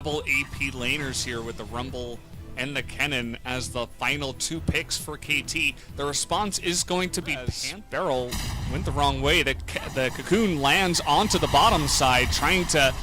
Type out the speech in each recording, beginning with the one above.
double AP laners here with the Rumble and the Kennen as the final 2 picks for KT. The response is going to be Barrel went the wrong way. The Cocoon lands onto the bottom side, trying to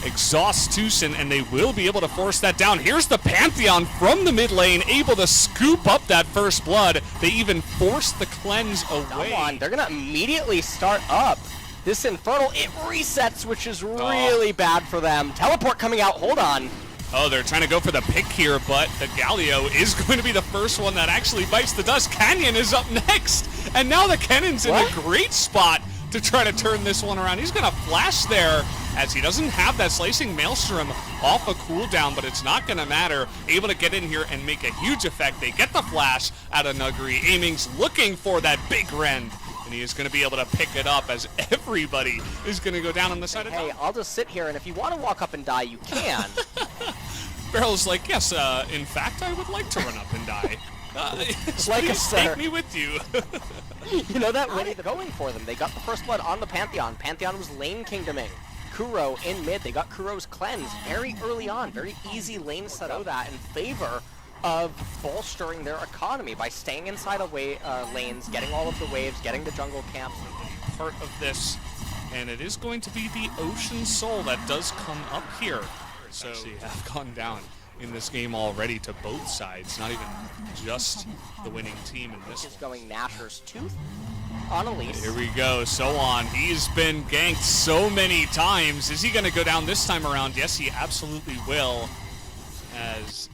exhaust Tushin, and they will be able to force that down. Here's the Pantheon from the mid lane, able to scoop up that first blood. They even forced the cleanse away. Damwon, they're gonna immediately start up this Infernal. It resets, which is really bad for them. Teleport coming out, hold on. Oh, they're trying to go for the pick here, but the Galio is going to be the first one that actually bites the dust. Canyon is up next, and now the Cannon's in a great spot to try to turn this one around. He's gonna flash there, as he doesn't have that Slicing Maelstrom off a cooldown, but it's not gonna matter. Able to get in here and make a huge effect. They get the flash out of Nuguri. Aiming's looking for that big rend, and he is gonna be able to pick it up as everybody is gonna go down on the side of Hey, I'll just sit here, and if you want to walk up and die, you can. Barrel's like, yes, in fact, I would like to run up and die. Like please take me with you. You know that really going for them. They got the first blood on the Pantheon. Pantheon was lane kingdoming. Kuro in mid. They got Kuro's cleanse very early on. Very easy lane setup. That in favor of bolstering their economy by staying inside of lanes, getting all of the waves, getting the jungle camps. Part of this, and it is going to be the Ocean Soul that does come up here. So they have gone down in this game already to both sides, not even just the winning team in this. Is going Nasher's Tooth on Elise. Here we go, so on. He's been ganked so many times. Is he going to go down this time around? Yes, he absolutely will, as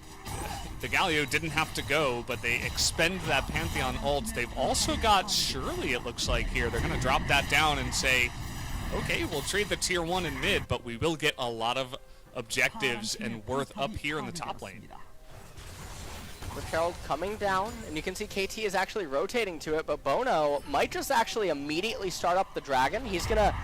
the Galio didn't have to go, but they expend that Pantheon ult. They've also got Shirley, it looks like, here. They're going to drop that down and say, okay, we'll trade the tier 1 in mid, but we will get a lot of objectives and worth up here in the top lane. With Herald coming down, and you can see KT is actually rotating to it, but Bono might just actually immediately start up the dragon. He's gonna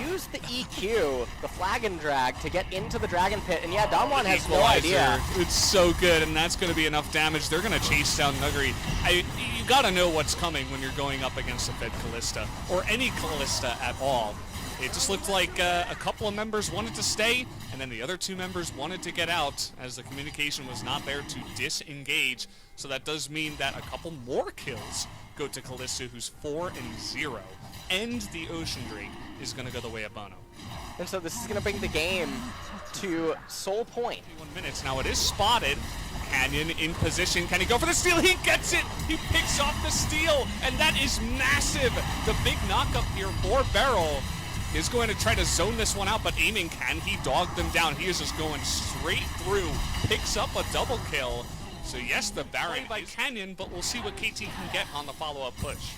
use the EQ, the flag and drag, to get into the dragon pit, and yeah, Damwon has no idea. It's so good, and that's gonna be enough damage. They're gonna chase down Nuguri. You gotta know what's coming when you're going up against a Fed Kalista, or any Kalista at all. It just looked like a couple of members wanted to stay, and then the other 2 members wanted to get out, as the communication was not there to disengage. So that does mean that a couple more kills go to Kalista, who's 4-0, and the Ocean Drake is going to go the way of Bono. And so this is going to bring the game to Soul Point. 21 minutes. Now it is spotted. Canyon in position. Can he go for the steal? He gets it! He picks off the steal, and that is massive! The big knockup here for Barrel is going to try to zone this one out, but Aiming, can he dog them down? He is just going straight through, picks up a double kill. So yes, the Baron by Canyon, but we'll see what KT can get on the follow-up push.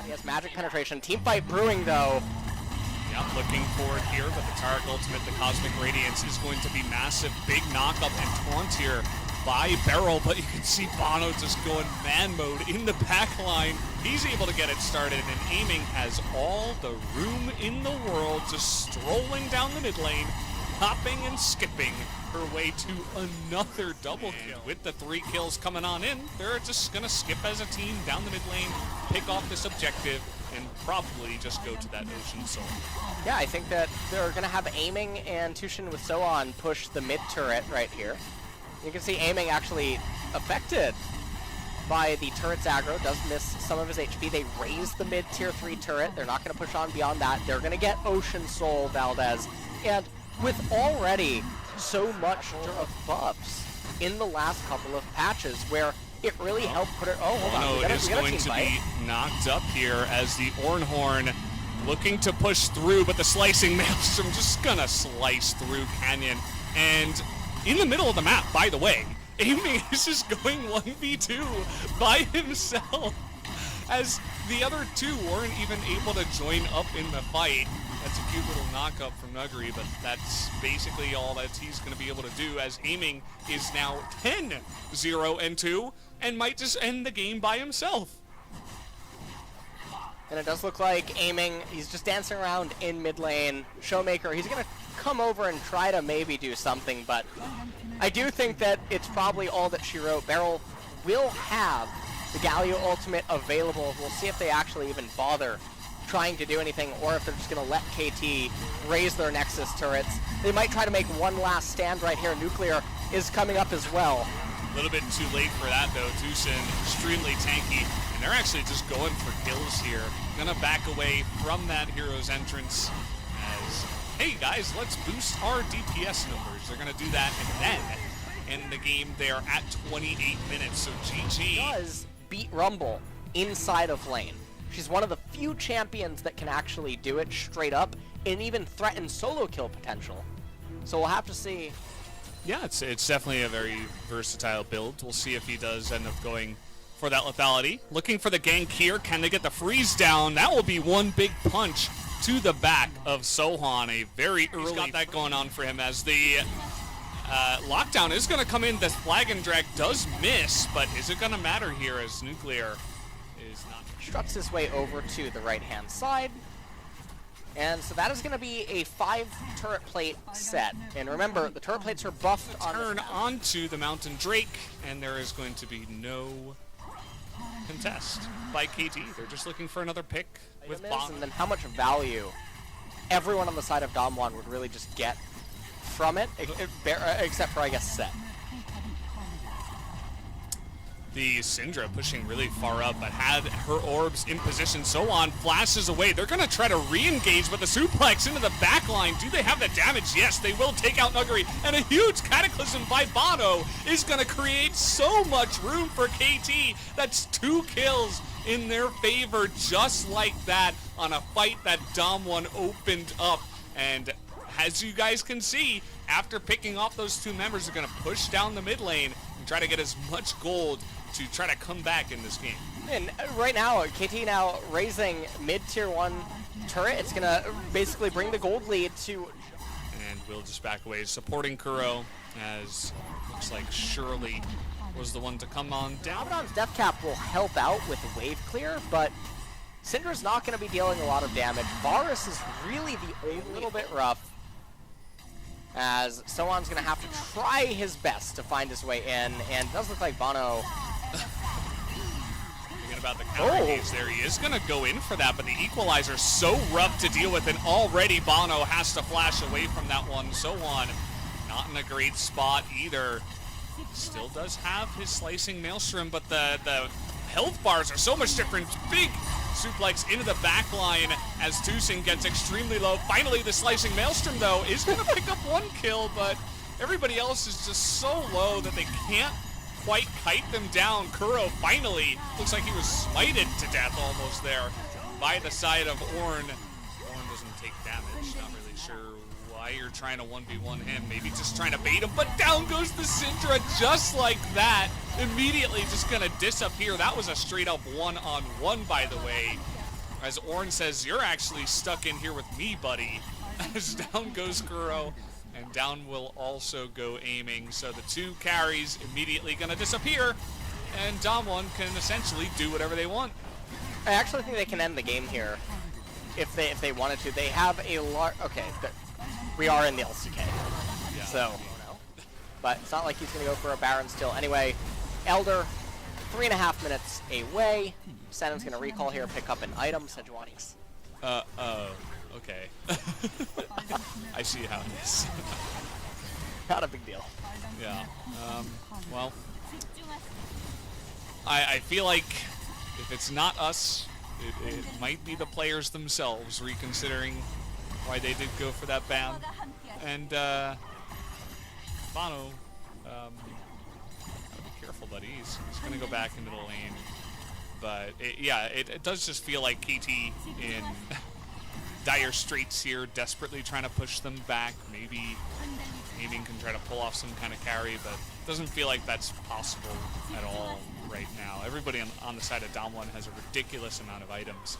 He has magic penetration. Team fight brewing though. Yep, looking for it here, but the Tarek Ultimate, the Cosmic Radiance, is going to be massive. Big knock-up and taunt here by Barrel, but you can see Bono just going man mode in the back line. He's able to get it started, and Aiming has all the room in the world, just strolling down the mid lane, hopping and skipping her way to another double kill. With the 3 kills coming on in, they're just going to skip as a team down the mid lane, pick off this objective, and probably just go to that Ocean Soul. Yeah, I think that they're going to have Aiming and Tushin with Soan push the mid turret right here. You can see Aiming actually affected by the turret's aggro, does miss some of his HP. They raise the mid tier 3 turret. They're not going to push on beyond that. They're going to get Ocean Soul, Valdez. And with already so much of buffs in the last couple of patches where it really helped put it. Oh, hold on. Bono is going to be knocked up here as the Ornhorn looking to push through, but the Slicing Maelstrom just gonna slice through Canyon. And in the middle of the map, by the way, Aiming is just going 1v2 by himself, as the other 2 weren't even able to join up in the fight. That's a cute little knock-up from Nuguri, but that's basically all that he's going to be able to do, as Aiming is now 10-0-2 and might just end the game by himself. And it does look like Aiming, he's just dancing around in mid lane. Showmaker, he's going to come over and try to maybe do something, but I do think that it's probably all that she wrote. Beryl will have the Galio ultimate available. We'll see if they actually even bother trying to do anything, or if they're just going to let KT raise their Nexus turrets. They might try to make one last stand right here. Nuclear is coming up as well. A little bit too late for that, though. Tucson extremely tanky, and they're actually just going for kills here. Gonna back away from that hero's entrance as, hey guys, let's boost our DPS numbers. They're gonna do that, and then in the game they are at 28 minutes, so GG. Does beat Rumble inside of lane. She's one of the few champions that can actually do it straight up and even threaten solo kill potential. So we'll have to see. Yeah, it's definitely a very versatile build. We'll see if he does end up going for that lethality. Looking for the gank here. Can they get the freeze down? That will be one big punch to the back of Sohan. A very early. He's got that going on for him as the lockdown is going to come in. The flag and drag does miss, but is it going to matter here as Nuclear is not. Struts his way over to the right-hand side. And so that is going to be a 5 turret plate set. And remember, the turret plates are buffed on turn onto the Mountain Drake, and there is going to be no contest by KT. They're just looking for another pick with Bond. And then how much value everyone on the side of Damwon would really just get from it, except for, I guess, Set. The Syndra pushing really far up, but had her orbs in position. So on flashes away. They're going to try to re-engage, but the suplex into the back line. Do they have the damage? Yes, they will take out Nuggery. And a huge cataclysm by Bono is going to create so much room for KT. That's 2 kills in their favor just like that on a fight that Damwon opened up. And as you guys can see, after picking off those 2 members, they're going to push down the mid lane and try to get as much gold to try to come back in this game. And right now, KT now raising mid-tier 1 turret. It's going to basically bring the gold lead to... And we'll just back away, supporting Kuro, as looks like Shirley was the one to come on down. Abaddon's Death Cap will help out with the wave clear, but Syndra's not going to be dealing a lot of damage. Varus is really the only little bit rough, as Sohan's going to have to try his best to find his way in, and it does look like Bono... Thinking about the counter gaze there, he is going to go in for that, but the equalizer so rough to deal with, and already Bono has to flash away from that one. Sohan not in a great spot either. Still does have his slicing maelstrom, but the health bars are so much different. Big suplex into the back line as Tucson gets extremely low. Finally, the slicing maelstrom, though, is going to pick up 1 kill, but everybody else is just so low that they can't quite kite them down. Kuro finally looks like he was smited to death almost there by the side of Ornn. Ornn doesn't take damage. Not really sure why you're trying to 1v1 him. Maybe just trying to bait him, but down goes the Syndra just like that. Immediately just gonna disappear. That was a straight up 1-on-1, by the way. As Ornn says, you're actually stuck in here with me, buddy. As down goes Kuro, and down will also go aiming. So the 2 carries immediately gonna disappear, and Damwon can essentially do whatever they want. I actually think they can end the game here if they wanted to. They have a large... Okay, we are in the LCK, Yeah. so... But it's not like he's going to go for a Baron still. Anyway, Elder, 3.5 minutes away. Senon's going to recall here, pick up an item. Sejuani's. Okay. I see how it is. Not a big deal. Yeah. Well, I feel like if it's not us, it might be the players themselves reconsidering why they did go for that ban. And Bono, gotta be careful, buddy. He's gonna go back into the lane. But it does just feel like KT in dire straits here, desperately trying to push them back. Maybe Aiming can try to pull off some kind of carry, but it doesn't feel like that's possible at all right now. Everybody on the side of Damwon has a ridiculous amount of items,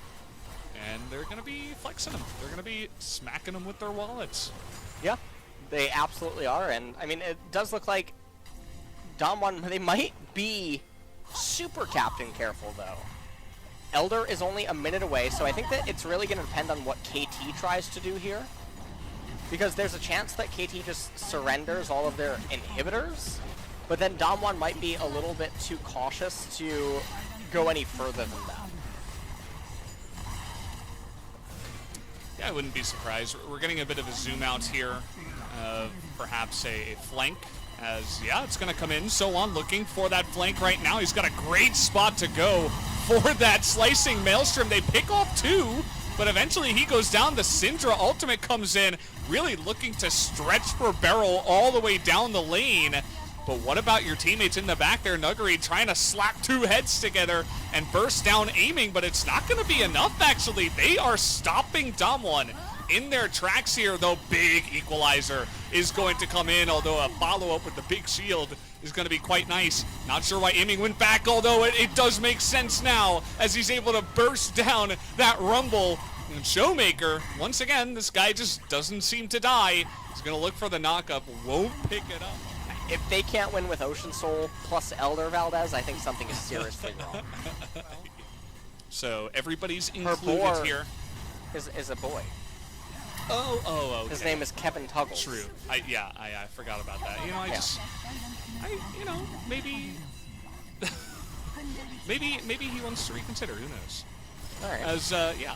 and they're going to be flexing them. They're going to be smacking them with their wallets. Yeah, they absolutely are, and I mean, it does look like Damwon, they might be super captain careful, though. Elder is only a minute away, so I think that it's really going to depend on what KT tries to do here. because there's a chance that KT just surrenders all of their inhibitors, but then Damwon might be a little bit too cautious to go any further than that. Yeah, I wouldn't be surprised. We're getting a bit of a zoom out here, perhaps a flank, as, yeah, it's going to come in. So on looking for that flank right now. He's got a great spot to go for that slicing Maelstrom. They pick off two, but eventually he goes down. The Syndra ultimate comes in, really looking to stretch for Beryl all the way down the lane. But what about your teammates in the back there? Nuggery trying to slap two heads together and burst down aiming, but it's not going to be enough, actually. They are stopping Damwon in their tracks here, though. Big equalizer is going to come in, although a follow-up with the big shield is going to be quite nice. Not sure why aiming went back, although it does make sense now as he's able to burst down that Rumble. And Showmaker, once again, this guy just doesn't seem to die. He's going to look for the knockup, won't pick it up. If they can't win with Ocean Soul plus Elder Valdez, I think something is seriously wrong. So everybody's Her included boar here. Is a boy. Oh, okay. His name is Kevin Tuggles. True. I forgot about that. You know, maybe maybe he wants to reconsider. Who knows? All right. As yeah,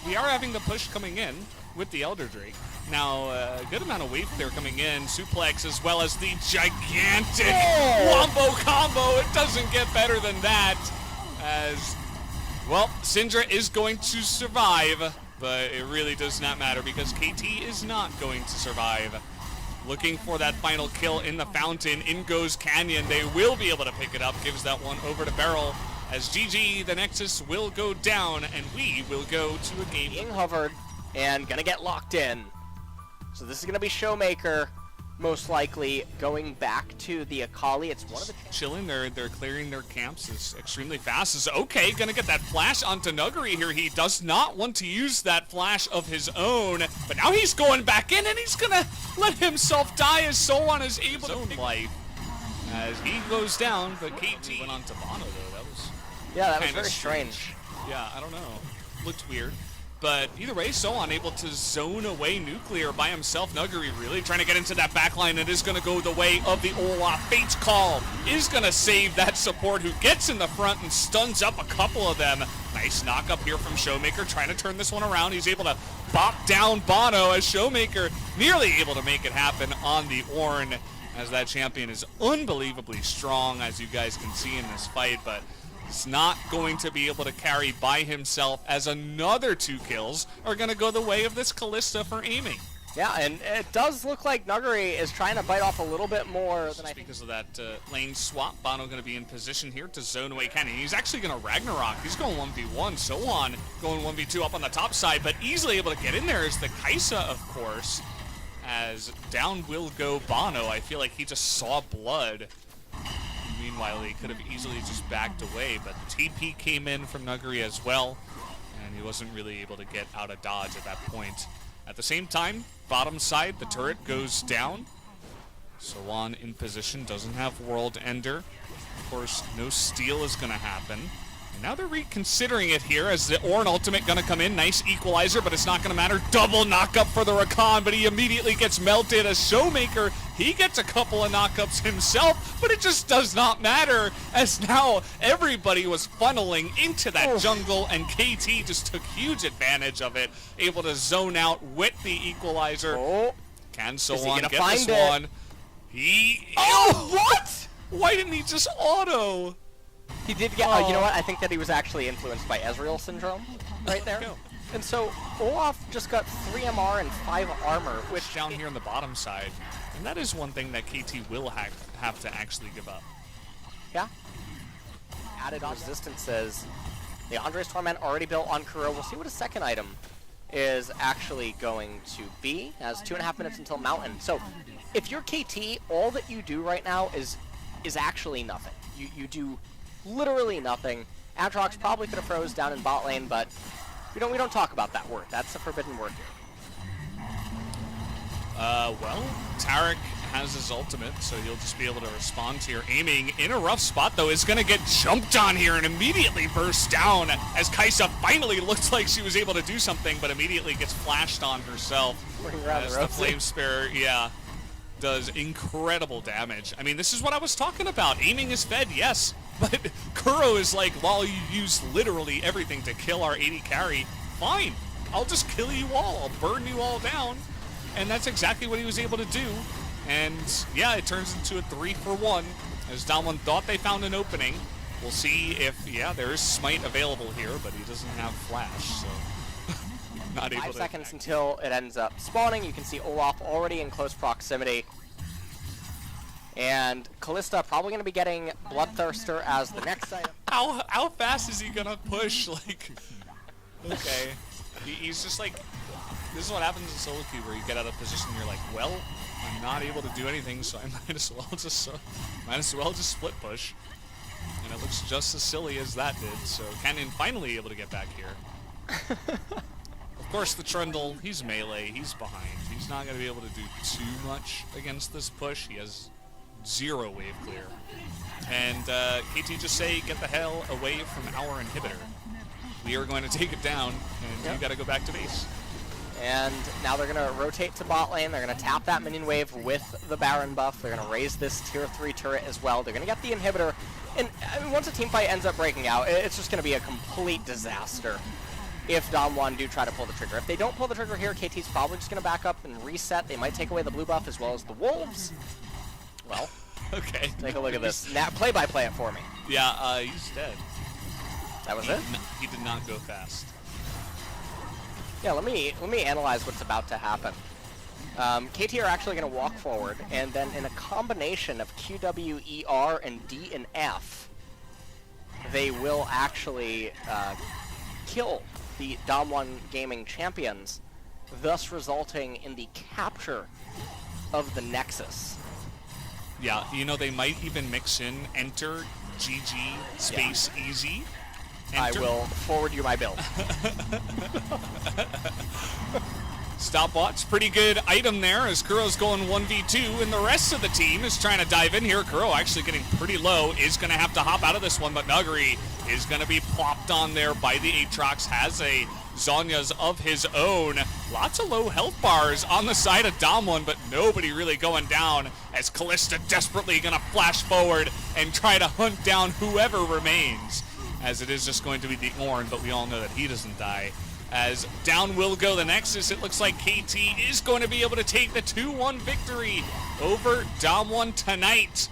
we are having the push coming in with the Elder Drake. Now, a good amount of wave clear coming in. Suplex as well as the gigantic wombo combo. It doesn't get better than that. As, well, Syndra is going to survive, but it really does not matter because KT is not going to survive. Looking for that final kill in the fountain. In goes Canyon. They will be able to pick it up. Gives that one over to Beryl. As GG, the Nexus will go down, and we will go to a game. Being hovered and gonna get locked in. So this is going to be Showmaker, most likely, going back to the Akali. It's one of the... Chilling, they're clearing their camps is extremely fast. Is okay, going to get that flash onto Nuggery here. He does not want to use that flash of his own, but now he's going back in, and he's going to let himself die as Sowan is able to pick life. As he goes down, but KT went on to Bono, though. That was... Yeah, that was very strange. Yeah, I don't know. Looked weird. But either way, Sowan able to zone away Nuclear by himself. Nuggery really trying to get into that backline. It is going to go the way of the Olaf. Fate's Call is going to save that support who gets in the front and stuns up a couple of them. Nice knock up here from Showmaker, trying to turn this one around. He's able to bop down Bono as Showmaker nearly able to make it happen on the Ornn, as that champion is unbelievably strong, as you guys can see in this fight, but he's not going to be able to carry by himself, as another 2 kills are going to go the way of this Kalista for aiming. Yeah, and it does look like Nuggery is trying to bite off a little bit more than I think. Because of that lane swap, Bono going to be in position here to zone away Canyon. He's actually going to Ragnarok. He's going 1v1. Sowan going 1v2 up on the top side, but easily able to get in there is the Kaisa, of course, as down will go Bono. I feel like he just saw blood. Meanwhile, he could have easily just backed away, but the TP came in from Nuggery as well, and he wasn't really able to get out of dodge at that point. At the same time, bottom side, the turret goes down. Sowan in position, doesn't have World Ender. Of course, no steal is going to happen. And now they're reconsidering it here as the Ornn ultimate going to come in. Nice equalizer, but it's not going to matter. Double knockup for the Rakan, but he immediately gets melted as Showmaker. He gets a couple of knockups himself, but it just does not matter, as now everybody was funneling into that jungle, and KT just took huge advantage of it, able to zone out with the equalizer. Can Sowan get this one? What? Why didn't he just auto? He did get, you know what, I think that he was actually influenced by Ezreal syndrome right there. And so Olaf just got 3 MR and 5 armor, which down here on the bottom side. And that is one thing that KT will have to actually give up. Yeah. Added on resistances. The Andre's Torment already built on Kuro. We'll see what his second item is actually going to be, as 2.5 minutes until Mountain. So if you're KT, all that you do right now is actually nothing. You do literally nothing. Atrox probably could have froze down in bot lane, but we don't talk about that word. That's a forbidden word here. Well, Tarek has his ultimate, so he'll just be able to respond here. Aiming in a rough spot, though, is going to get jumped on here and immediately bursts down as Kaisa finally looks like she was able to do something, but immediately gets flashed on herself. As the Flame Spare, does incredible damage. I mean, this is what I was talking about. Aiming is fed, yes, but Kuro is like, while you use literally everything to kill our AD carry, fine, I'll just kill you all. I'll burn you all down. And that's exactly what he was able to do. And yeah, it turns into a 3-for-1 as Damwon thought they found an opening. We'll see if, there is Smite available here, but he doesn't have Flash, so not able to 5 seconds until it ends up spawning. You can see Olaf already in close proximity. And Kalista probably going to be getting Bloodthirster as the next item. How fast is he going to push? Like, okay. He's just like, this is what happens in solo queue where you get out of position and you're like, well, I'm not able to do anything, so I might as well just split push. And it looks just as silly as that did, so Canyon finally able to get back here. Of course, the Trundle, he's melee, he's behind. He's not going to be able to do too much against this push. He has 0 wave clear. And KT just say, get the hell away from our inhibitor. We are going to take it down, and you got to go back to base. And now they're going to rotate to bot lane. They're going to tap that minion wave with the Baron buff. They're going to raise this tier 3 turret as well. They're going to get the inhibitor. And I mean, once a team fight ends up breaking out, it's just going to be a complete disaster if Damwon do try to pull the trigger. If they don't pull the trigger here, KT's probably just going to back up and reset. They might take away the blue buff as well as the wolves. Well, okay. Take a look at this. Now, play-by-play it for me. Yeah, he's dead. That was it? He did not go fast. Yeah, let me analyze what's about to happen. KT are actually going to walk forward, and then in a combination of Q, W, E, R, and D and F, they will actually kill the Damwon Gaming champions, thus resulting in the capture of the Nexus. Yeah, you know, they might even mix in enter GG space easy. Enter. I will forward you my build. Stopwatch, pretty good item there as Kuro's going 1v2, and the rest of the team is trying to dive in here. Kuro actually getting pretty low, is going to have to hop out of this one, but Nuggery is going to be plopped on there by the Aatrox, has a Zhonya's of his own. Lots of low health bars on the side of Damwon, but nobody really going down as Kalista desperately going to flash forward and try to hunt down whoever remains, as it is just going to be the Ornn, but we all know that he doesn't die. As down will go the Nexus, it looks like KT is going to be able to take the 2-1 victory over Damwon tonight.